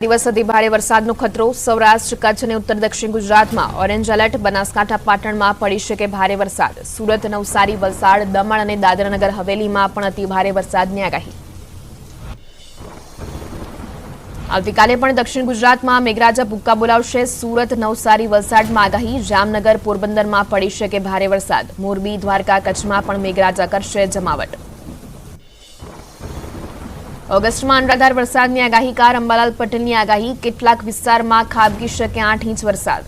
દિવસ સુધી ભારે વરસાદનો ખતરો સૌરાષ્ટ્ર કચ્છ અને ઉત્તર દક્ષિણ ગુજરાતમાં ઓરેન્જ એલર્ટ બનાસકાંઠા પાટણમાં પડી શકે ભારે વરસાદ સુરત નવસારી વલસાડ દમણ અને દાદરાનગર હવેલીમાં પણ અતિ ભારે વરસાદની આગાહી આવતીકાલે પણ દક્ષિણ ગુજરાતમાં મેઘરાજા ભૂક્કા બોલાવશે સુરત નવસારી વલસાડમાં આગાહી જામનગર પોરબંદરમાં પડી શકે ભારે વરસાદ મોરબી દ્વારકા કચ્છમાં પણ મેઘરાજા કરશે જમાવટ ઓગસ્ટમાં અનરાધાર વરસાદની આગાહીકાર અંબાલાલ પટેલની આગાહી કેટલાક વિસ્તારમાં ખાબકી શકે 8 ઇંચ વરસાદ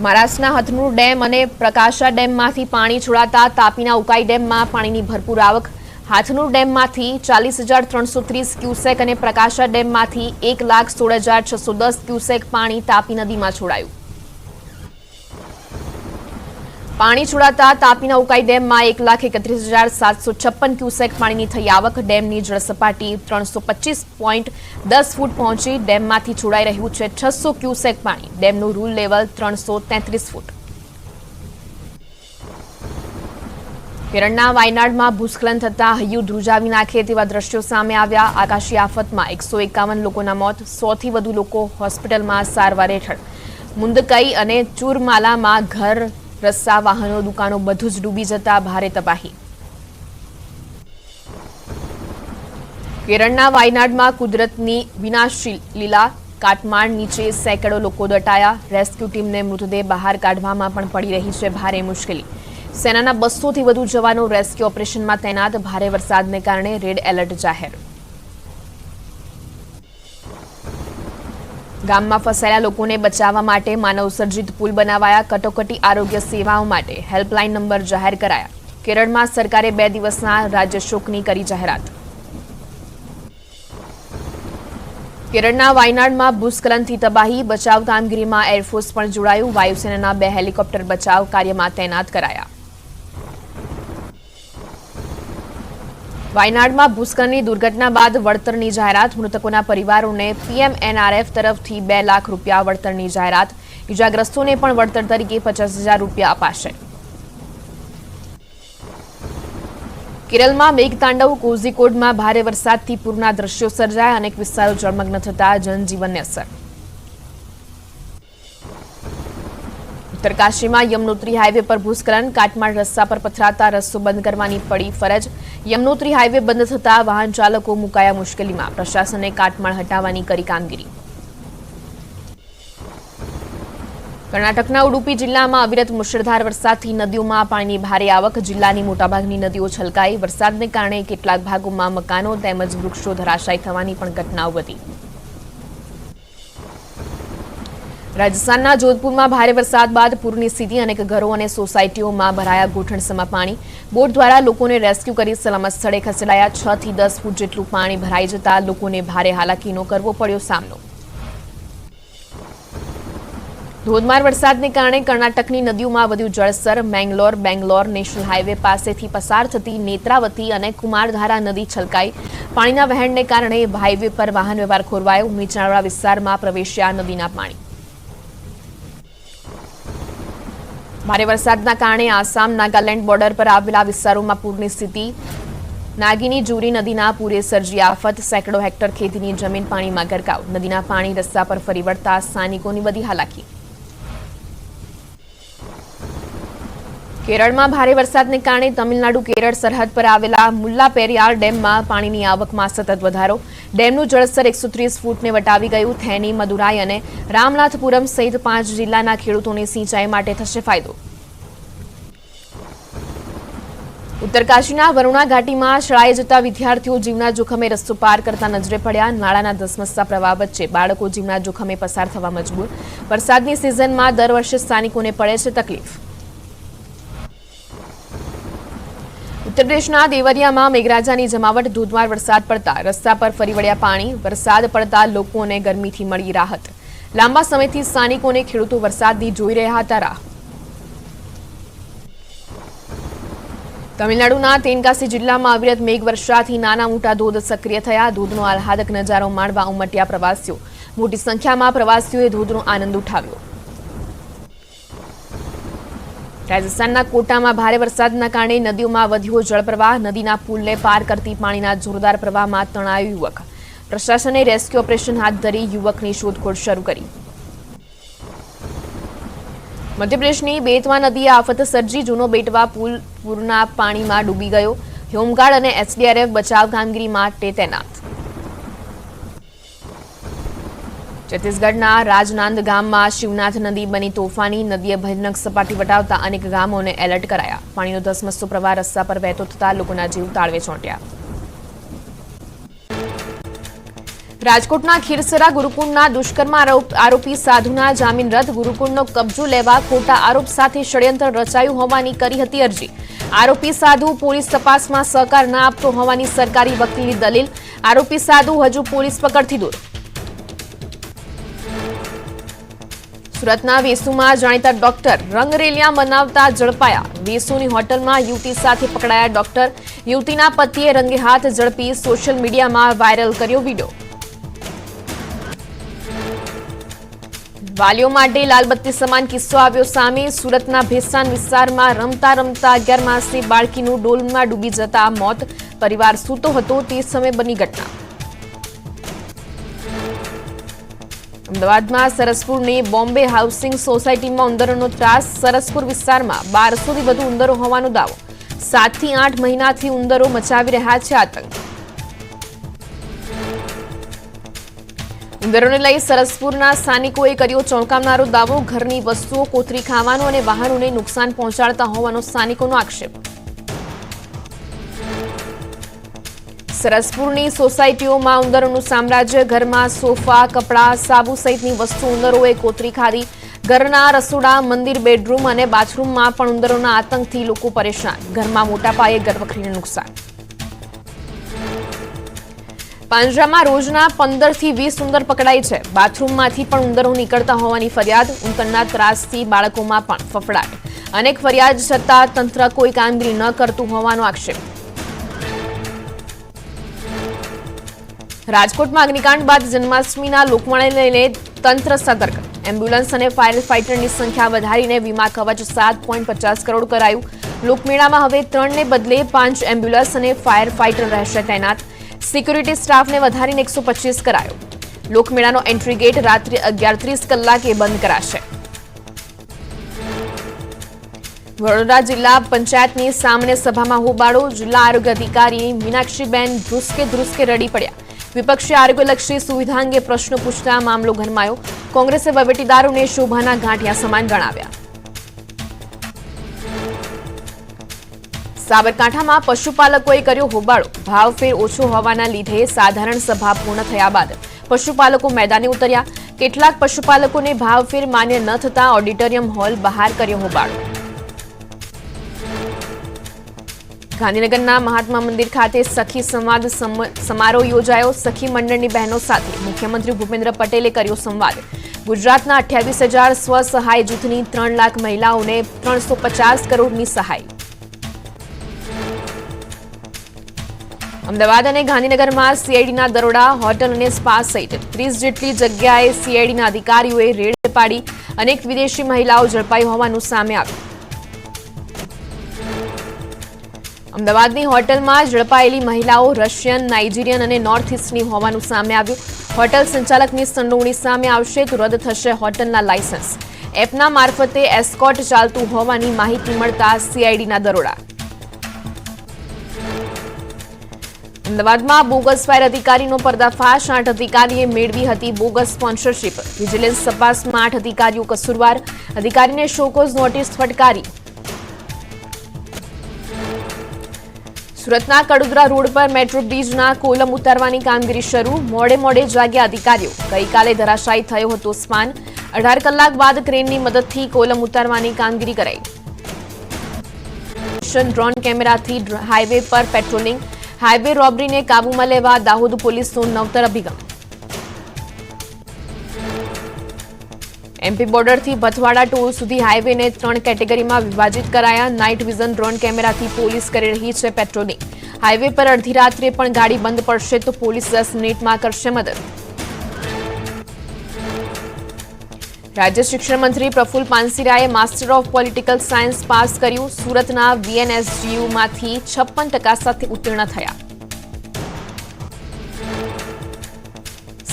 મહારાષ્ટ્રના હથનુર ડેમ અને પ્રકાશા ડેમમાંથી પાણી છોડાતા તાપીના ઉકાઈ ડેમમાં પાણીની ભરપૂર આવક હાથનુર ડેમમાંથી 40,330 ક્યુસેક અને પ્રકાશા ડેમમાંથી 1,16,610 ક્યુસેક પાણી તાપી નદીમાં છોડાયું પાણી છોડાતા તાપીના ઉકાઈ ડેમમાં 1,31,756 ક્યુસેક પાણીની થઈ આવક ડેમની જળસપાટી 325.10 ફૂટ પહોંચી ડેમમાંથી છોડાઈ રહ્યું છે 600 ક્યુસેક પાણી ડેમનું રૂલ લેવલ 333 ફૂટ કેરળના વાયનાડમાં ભૂસ્ખલન થતા હૈયું ધ્રુજાવી નાખે તેવા દ્રશ્યો સામે આવ્યા આકાશી આફતમાં 151 લોકોના મોત 100 થી વધુ લોકો હોસ્પિટલમાં સારવાર હેઠળ મુંદકઈ અને ચુરમાલામાં ઘર રસ્તા વાહનો દુકાનો બધું જ ડૂબી જતા ભારે તબાહી કેરળના વાયનાડમાં કુદરતની વિનાશી લીલા કાટમાળ નીચે સેંકડો લોકો દટાયા રેસ્ક્યુ ટીમને મૃતદેહ બહાર કાઢવામાં પણ પડી રહી છે ભારે મુશ્કેલી સેનાના 200 થી વધુ જવાનો રેસ્ક્યુ ઓપરેશનમાં તૈનાત ભારે વરસાદને કારણે રેડ એલર્ટ જાહેર ગામમાં ફસાયેલા લોકોને બચાવવા માટે માનવસર્જિત પુલ બનાવાયા કટોકટી આરોગ્ય સેવાઓ માટે હેલ્પલાઇન નંબર જાહેર કરાયા કેરળમાં સરકારે 2 દિવસના રાજ્ય શોકની કરી જાહેરાત કેરળના વાયનાડમાં ભૂસ્ખલનથી તબાહી બચાવ કામગીરીમાં એરફોર્સ પણ જોડાયું વાયુસેનાના 2 હેલિકોપ્ટર બચાવ કાર્યમાં તૈનાત કરાયા વાયનાડમાં ભૂસ્ખલનની દુર્ઘટના બાદ વળતરની જાહેરાત મૃતકોના પરિવારોને પીએમએનઆરએફ તરફથી 2 લાખ રૂપિયા વળતરની જાહેરાત ઇજાગ્રસ્તોને પણ વળતર તરીકે 50,000 રૂપિયા અપાશે કેરળમાં મેઘતાંડવ કોઝિકોડમાં ભારે વરસાદથી પૂરના દ્રશ્યો સર્જાયા અનેક વિસ્તારો જળમગ્ન થતા જનજીવનને અસર ઉત્તરકાશીમાં યમનોત્રી હાઈવે પર ભૂસ્ખલન કાટમાળ રસ્તા પર પથરાતા રસ્તો બંધ કરવાની પડી ફરજ યમનોત્રી હાઈવે બંધ થતા વાહન ચાલકો મુકાયા મુશ્કેલીમાં પ્રશાસને કાટમાળ હટાવવાની કરી કામગીરી કર્ણાટકના ઉડુપી જિલ્લામાં અવિરત મુશળધાર વરસાદથી નદીઓમાં પાણીની ભારે આવક જિલ્લાની મોટાભાગની નદીઓ છલકાઈ વરસાદને કારણે કેટલાક ભાગોમાં મકાનો તેમજ વૃક્ષો ધરાશાયી થવાની પણ ઘટનાઓ વધી રાજસ્થાનના જોધપુરમાં ભારે વરસાદ બાદ પૂરની સ્થિતિ અનેક ઘરો અને સોસાયટીઓમાં ભરાયા ઘૂંટણસમાં પાણી બોટ દ્વારા લોકોને રેસ્ક્યુ કરી સલામત સ્થળે ખસેડાયા 6 થી 10 ફૂટ જેટલું પાણી ભરાઈ જતા લોકોને ભારે હાલાકીનો કરવો પડ્યો સામનો ધોધમાર વરસાદને કારણે કર્ણાટકની નદીઓમાં વધ્યું જળસ્તર બેંગ્લોર નેશનલ હાઈવે પાસેથી પસાર થતી નેત્રાવતી અને કુમારધારા નદી છલકાઈ પાણીના વહેણને કારણે હાઈવે પર વાહન વ્યવહાર ખોરવાયો નીચાણવાળા વિસ્તારમાં પ્રવેશ્યા નદીના પાણી ભારે વરસાદના કારણે આસામ નાગાલેન્ડ બોર્ડર પર આવેલા વિસ્તારોમાં પૂરની સ્થિતિ નાગીની જુરી નદીના પૂરે સર્જી આફત સેંકડો હેક્ટર ખેતીની જમીન પાણીમાં ગરકાવ નદીના પાણી રસ્તા પર ફરી વળતા સ્થાનિકોની વધી હાલાકી કેરળમાં ભારે વરસાદને કારણે તમિલનાડુ કેરળ સરહદ પર આવેલા મુલ્લાપેરિયાર ડેમમાં પાણીની આવકમાં સતત વધારો ડેમનું જળસ્તર 130 ફૂટને વટાવી ગયું થેની મદુરાઈ અને રામનાથપુરમ સહિત 5 જિલ્લાના ખેડૂતોને સિંચાઈ માટે થશે ફાયદો ઉત્તરકાશીના વરુણા ઘાટીમાં શાળાએ જતા વિદ્યાર્થીઓ જીવના જોખમે રસ્તો પાર કરતા નજરે પડ્યા નાળાના ધસમસતા પ્રવાહ વચ્ચે બાળકો જીવના જોખમે પસાર થવા મજબૂર વરસાદની સિઝનમાં દર વર્ષે સ્થાનિકોને પડે છે તકલીફ ઉત્તર પ્રદેશના દેવરિયામાં મેઘરાજાની જમાવટ ધોધમાર વરસાદ પડતા રસ્તા પર ફરી વળ્યા પાણી વરસાદ પડતા લોકોને ગરમીથી મળી રાહત લાંબા સમયથી સ્થાનિકોને ખેડૂતો વરસાદની જોઈ રહ્યા હતા રાહ તમિલનાડુના તેનકાસી જિલ્લામાં અવિરત મેઘવર્ષાથી નાના મોટા ધોધ સક્રિય થયા ધોધનો આહલાદક નજારો માણવા ઉમટ્યા પ્રવાસીઓ મોટી સંખ્યામાં પ્રવાસીઓએ ધોધનો આનંદ ઉઠાવ્યો રાજસ્થાનના કોટામાં ભારે વરસાદના કારણે નદીઓમાં વધ્યો જળપ્રવાહ. નદીના પુલને પાર કરતી પાણીના જોરદાર પ્રવાહમાં તણાયો યુવક. પ્રશાસને રેસ્ક્યુ ઓપરેશન હાથ ધરી યુવકની શોધખોળ શરૂ કરી. મધ્યપ્રદેશની બેતવા નદીએ આફત સર્જી. જૂનો બેટવા પુલ પૂરના પાણીમાં ડૂબી ગયો. હોમગાર્ડ અને એસડીઆરએફ બચાવ કામગીરી માટે તૈનાત. છત્તીસગઢના રાજનાંદ ગામમાં શિવનાથ નદી બની તોફાની. નદીએ ભયાનક સપાટી વટાવતા અનેક ગામોને એલર્ટ કરાયા. પાણીનો ધસમસતો પ્રવાહ રસ્તા પર વહેતો થતા લોકોના જીવ તાળવે ચોંટ્યા. રાજકોટના ખીરસરા ગુરુકુળના દુષ્કર્મ આરોપી સાધુના જામીન રદ. ગુરુકુળનો કબજો લેવા ખોટા આરોપ સાથે ષડયંત્ર રચાયું હોવાની કરી હતી અરજી. આરોપી સાધુ પોલીસ તપાસમાં સહકાર ન આપતો હોવાની સરકારી વકીલની દલીલ. આરોપી સાધુ હજુ પોલીસ પકડથી દૂર. સુરતના વેસુમાં જાણીતા ડોક્ટર રંગરેલિયા મનાવતા ઝડપાયા. વેસુની હોટલમાં યુવતી સાથે પકડાયા ડોક્ટર. યુવતીના પતિએ રંગે હાથ ઝડપી સોશિયલ મીડિયામાં વાયરલ કર્યો વિડીયો. વાલીઓ માટે લાલબત્તી સમાન કિસ્સો આવ્યો સામે. સુરતના ભેસાન વિસ્તારમાં રમતા 11 માસની બાળકીનું ડોલમાં ડૂબી જતા મોત. પરિવાર સૂતો હતો તે સમયે બની ઘટના. અમદાવાદમાં સરસપુરની બોમ્બે હાઉસિંગ સોસાયટીમાં ઉંદરોનો ત્રાસ. સરસપુર વિસ્તારમાં 1200થી વધુ ઉંદરો હોવાનો દાવો. 7 થી 8 મહિનાથી ઉંદરો મચાવી રહ્યા છે આતંક. ઉંદરોને લઈ સરસપુરના સ્થાનિકોએ કર્યો ચોંકાવનારો દાવો. ઘરની વસ્તુઓ કોતરી ખાવાનો અને વાહનોને નુકસાન પહોંચાડતા હોવાનો સ્થાનિકોનો આક્ષેપ. સરસપુરની સોસાયટીઓમાં ઉંદરોનું સામ્રાજ્ય. ઘરમાં સોફા, કપડાં, સાબુ સહિતની વસ્તુ ઉંદરોએ કોતરી ખાધી. ઘરના રસોડા, મંદિર, બેડરૂમ અને બાથરૂમમાં પણ ઉંદરોના આતંકથી લોકો પરેશાન. ઘરમાં મોટા પાયે ઘરવખરીને નુકસાન. પાંજરામાં રોજના 15 થી 20 ઉંદર પકડાય છે. બાથરૂમમાંથી પણ ઉંદરો નીકળતા હોવાની ફરિયાદ. ઉંદરના ત્રાસથી બાળકોમાં પણ ફફડાટ. અનેક ફરિયાદ છતાં તંત્ર કોઈ કામગીરી ન કરતું હોવાનો આક્ષેપ. રાજકોટમાં અગ્નિકાંડ બાદ જન્માષ્ટમીના લોકમેળાને લઈને તંત્ર સતર્ક. એમ્બ્યુલન્સ અને ફાયર ફાઇટરની સંખ્યા વધારીને વીમા કવચ 7.50 કરોડ કરાયું. લોકમેળામાં હવે 3 ને બદલે 5 એમ્બ્યુલન્સ અને ફાયર ફાઇટર રહેશે તૈનાત. સિક્યુરિટી સ્ટાફને વધારીને 125 કરાયો. લોકમેળાનો એન્ટ્રી ગેટ રાત્રે 11:30 કલાકે બંધ કરાશે. વડોદરા જિલ્લા પંચાયતની સામાન્ય સભામાં હોબાળો. જિલ્લા આરોગ્ય અધિકારી મીનાક્ષીબેન ધ્રુસકે રડી પડ્યા. વિપક્ષે આરોગ્યલક્ષી સુવિધા અંગે પ્રશ્નો પૂછતા મામલો ગરમાયો. કોંગ્રેસે વહીવટીદારોને શોભાના ગાંઠિયા સમાન ગણાવ્યા. સાબરકાંઠામાં પશુપાલકોએ કર્યો હોબાળો. ભાવફેર ઓછો હોવાના લીધે સાધારણ સભા પૂર્ણ થયા બાદ પશુપાલકો મેદાને ઉતર્યા. કેટલાક પશુપાલકોને ભાવફેર માન્ય ન થતા ઓડિટોરિયમ હોલ બહાર કર્યો હોબાળો. ગાંધીનગરના મહાત્મા મંદિર ખાતે સખી સંવાદ સમારોહ યોજાયો. સખી મંડળની બહેનો સાથે મુખ્યમંત્રી ભૂપેન્દ્ર પટેલે કર્યો સંવાદ. ગુજરાતના 28,000 સ્વસહાય જૂથની 3 લાખ મહિલાઓને 350 કરોડની સહાય. અમદાવાદ અને ગાંધીનગરમાં સીઆઈડીના દરોડા. હોટલ અને સ્પા સહિત 30 જેટલી જગ્યાએ સીઆઈડીના અધિકારીઓએ રેડ પાડી. અનેક વિદેશી મહિલાઓ ઝડપાઈ હોવાનું સામે આવ્યું. અમદાવાદની હોટલમાં ઝડપાયેલી મહિલાઓ રશિયન, નાઇજીરિયન અને નોર્થ ઇસ્ટની હોવાનું સામે આવ્યું. હોટલ સંચાલકની સંડોવણી સામે આવશે તો રદ થશે હોટલના લાયસન્સ. એપના મારફતે એસ્કોર્ટ ચાલતું હોવાની માહિતી મળતા સીઆઈડીના દરોડા. અમદાવાદમાં બોગસ ફાયર અધિકારીનો પર્દાફાશ. 8 અધિકારીએ મેળવી હતી બોગસ સ્પોન્સરશીપ. વિજિલન્સ તપાસમાં 8 અધિકારીઓ કસૂરવાર. અધિકારીને શોકોઝ નોટિસ ફટકારી. સુરતના કડોદરા રોડ પર મેટ્રો બ્રિજના કોલમ ઉતારવાની કામગીરી શરૂ. મોડે જાગ્યા અધિકારીઓ. ગઈકાલે ધરાશાયી થયો હતો સ્પાન. 18 કલાક બાદ ક્રેનની મદદથી કોલમ ઉતારવાની કામગીરી કરાઈ. ડ્રોન કેમેરાથી હાઈવે પર પેટ્રોલિંગ. હાઈવે રોબરીને કાબૂમાં લેવા દાહોદ પોલીસનો નવતર અભિગમ. એમપી બોર્ડરથી ભથવાડા ટોલ સુધી હાઈવેને 3 કેટેગરીમાં વિભાજિત કરાયા. નાઇટ વિઝન ડ્રોન કેમેરાથી પોલીસ કરી રહી છે પેટ્રોલિંગ. હાઈવે પર અડધી રાત્રે પણ ગાડી બંધ પડશે તો પોલીસ 10 મિનિટમાં કરશે મદદ. રાજ્ય શિક્ષણ મંત્રી પ્રફુલ્લ પાનસેરિયાએ master of political science pass કર્યું. સુરતના VNSGUમાંથી 56% સાથે ઉત્તીર્ણ થયા.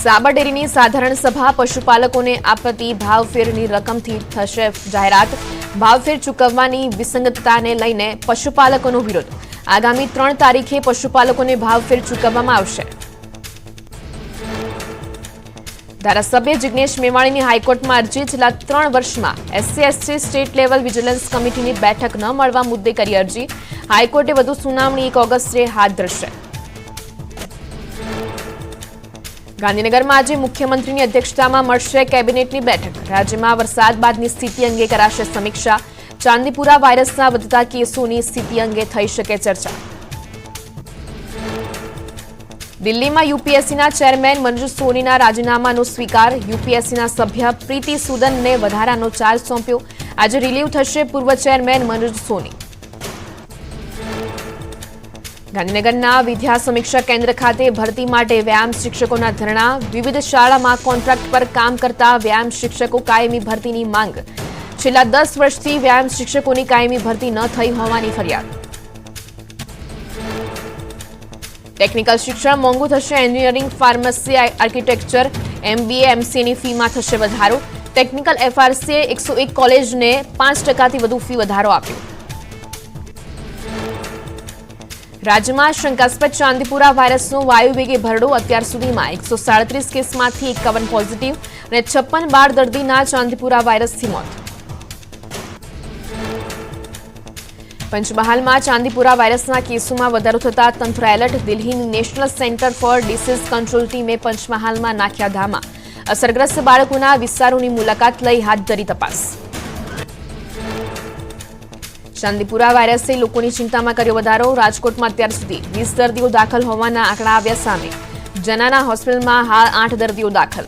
સાબર ડેરીની સાધારણ સભા. પશુપાલકોને આપતી ભાવફેરની રકમથી થશે જાહેરાત. ભાવફેર ચૂકવવાની વિસંગતતાને લઈને પશુપાલકોનો વિરોધ. આગામી 3 તારીખે પશુપાલકોને ભાવફેર ચૂકવવામાં આવશે. ધારાસભ્ય જિગ્નેશ મેવાણીની હાઈકોર્ટમાં અરજી. છેલ્લા 3 વર્ષમાં SC/ST સ્ટેટ લેવલ વિજિલન્સ કમિટીની બેઠક ન મળવા મુદ્દે કરી અરજી. હાઈકોર્ટે વધુ સુનાવણી 1 ઓગસ્ટે હાથ ધરશે. ગાંધીનગરમાં આજે મુખ્યમંત્રીની અધ્યક્ષતામાં મળશે કેબિનેટની બેઠક. રાજ્યમાં વરસાદ બાદની સ્થિતિ અંગે કરાશે સમીક્ષા. ચાંદીપુરા વાયરસના વધતા કેસોની સ્થિતિ અંગે થઈ શકે ચર્ચા. દિલ્હીમાં UPSCના ચેરમેન મનોજ સોનીના રાજીનામાનો સ્વીકાર. UPSCના સભ્ય પ્રીતિ સુદનને વધારાનો ચાર્જ સોંપ્યો. આજે રિલીવ થશે પૂર્વ ચેરમેન મનોજ સોની. ગાંધીનગરના વિદ્યા સમીક્ષા કેન્દ્ર ખાતે ભરતી માટે વ્યાયામ શિક્ષકોના ધરણા. વિવિધ શાળામાં કોન્ટ્રાક્ટ પર કામ કરતા વ્યાયામ શિક્ષકો કાયમી ભરતીની માંગ. છેલ્લા 10 વર્ષથી વ્યાયામ શિક્ષકોની કાયમી ભરતી ન થઈ હોવાની ફરિયાદ. ટેકનિકલ શિક્ષણ મોંઘું થશે. એન્જિનિયરિંગ, ફાર્મસી, આર્કિટેક્ચર, MBA, MCAની ફીમાં થશે વધારો. ટેકનિકલ FRCએ 101 કોલેજને 5%થી વધુ ફી વધારો આપ્યો. રાજ્યમાં શંકાસ્પદ ચાંદીપુરા વાયરસનો વાયુવેગે ભરડો. અત્યાર સુધીમાં 137 કેસમાંથી 51 પોઝિટિવ અને 56 બાળ દર્દીના ચાંદીપુરા વાયરસથી મોત. પંચમહાલમાં ચાંદીપુરા વાયરસના કેસોમાં વધારો થતા તંત્ર એલર્ટ. દિલ્હીની national centre for disease control ટીમે પંચમહાલમાં નાખ્યા ધામા. અસરગ્રસ્ત બાળકોના વિસ્તારોની મુલાકાત લઈ હાથ ધરી તપાસ. ચાંદીપુરા વાયરસે લોકોની ચિંતામાં કર્યો વધારો. રાજકોટમાં અત્યાર સુધી 20 દર્દીઓ દાખલ હોવાના આંકડા આવ્યા સામે. જનાના હોસ્પિટલમાં હાલ 8 દર્દીઓ દાખલ.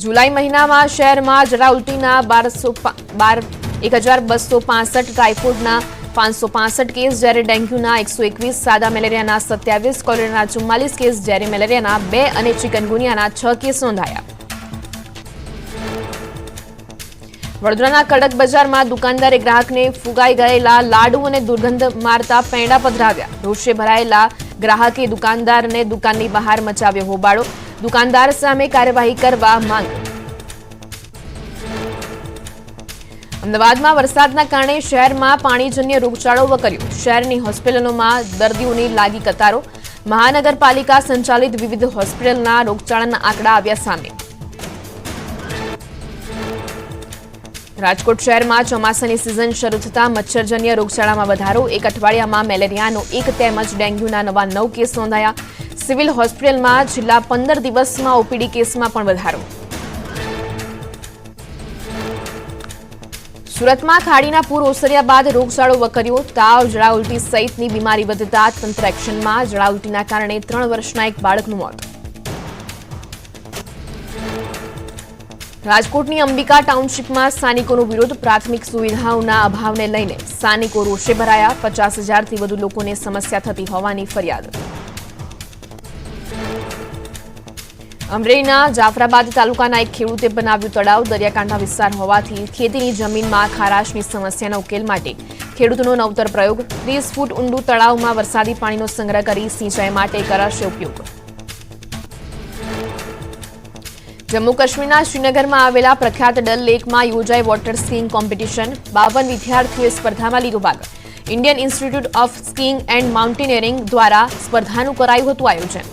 જુલાઈ મહિનામાં શહેરમાં જરા ઉલટીના 1265, ટાઇફોઇડના 565 કેસ, જ્યારે ડેન્ગ્યુના 121, સાદા મેલેરિયાના 27, કોલેરાના 44 કેસ, જ્યારે મેલેરિયાના 2 અને ચિકનગુનિયાના 6 કેસ નોંધાયા. વડોદરાના કડક બજારમાં દુકાનદારે ગ્રાહકને ફુગાઈ ગયેલા લાડુ અને દુર્ગંધ મારતા પેંડા પધરાવ્યા. રોષે ભરાયેલા ગ્રાહકે દુકાનદારને દુકાનની બહાર મચાવ્યો હોબાળો. દુકાનદાર સામે કાર્યવાહી કરવા માંગ. અમદાવાદમાં વરસાદના કારણે શહેરમાં પાણીજન્ય રોગચાળો વકર્યો. શહેરની હોસ્પિટલોમાં દર્દીઓની લાગી કતારો. મહાનગરપાલિકા સંચાલિત વિવિધ હોસ્પિટલના રોગચાળાના આંકડા આવ્યા સામે. રાજકોટ શહેરમાં ચોમાસાની સિઝન શરૂ થતાં મચ્છરજન્ય રોગચાળામાં વધારો. 1 અઠવાડિયામાં મેલેરિયાનો 1 તેમજ ડેન્ગ્યુના નવા 9 કેસ નોંધાયા. સિવિલ હોસ્પિટલમાં છેલ્લા 15 દિવસમાં OPD કેસમાં પણ વધારો. સુરતમાં ખાડીના પૂર ઓસર્યા બાદ રોગચાળો વકર્યો. તાવ, ઝાડા ઉલટી સહિતની બીમારી વધતા તંત્ર એક્શનમાં. ઝાડા ઉલટીના કારણે 3 વર્ષના એક બાળકનું મોત. રાજકોટની અંબિકા ટાઉનશીપમાં સ્થાનિકોનો વિરોધ. પ્રાથમિક સુવિધાઓના અભાવને લઈને સ્થાનિકો રોષે ભરાયા. 50,000થી વધુ લોકોને સમસ્યા થતી હોવાની ફરિયાદ. અમરેલીના જાફરાબાદ તાલુકાના એક ખેડૂતે બનાવ્યું તળાવ. દરિયાકાંઠા વિસ્તાર હોવાથી ખેતીની જમીનમાં ખારાશની સમસ્યાના ઉકેલ માટે ખેડૂતોનો નવતર પ્રયોગ. 30 ફૂટ ઊંડું તળાવમાં વરસાદી પાણીનો સંગ્રહ કરી સિંચાઈ માટે કરાશે ઉપયોગ. જમ્મુ કાશ્મીરના શ્રીનગરમાં આવેલા પ્રખ્યાત ડલ લેકમાં યોજાઈ વોટર સ્કીઇંગ કોમ્પિટિશન. 52 વિદ્યાર્થીઓએ સ્પર્ધામાં લીધો ભાગ. Indian institute of skiing and mountaineering દ્વારા સ્પર્ધાનું કરાયું હતું આયોજન.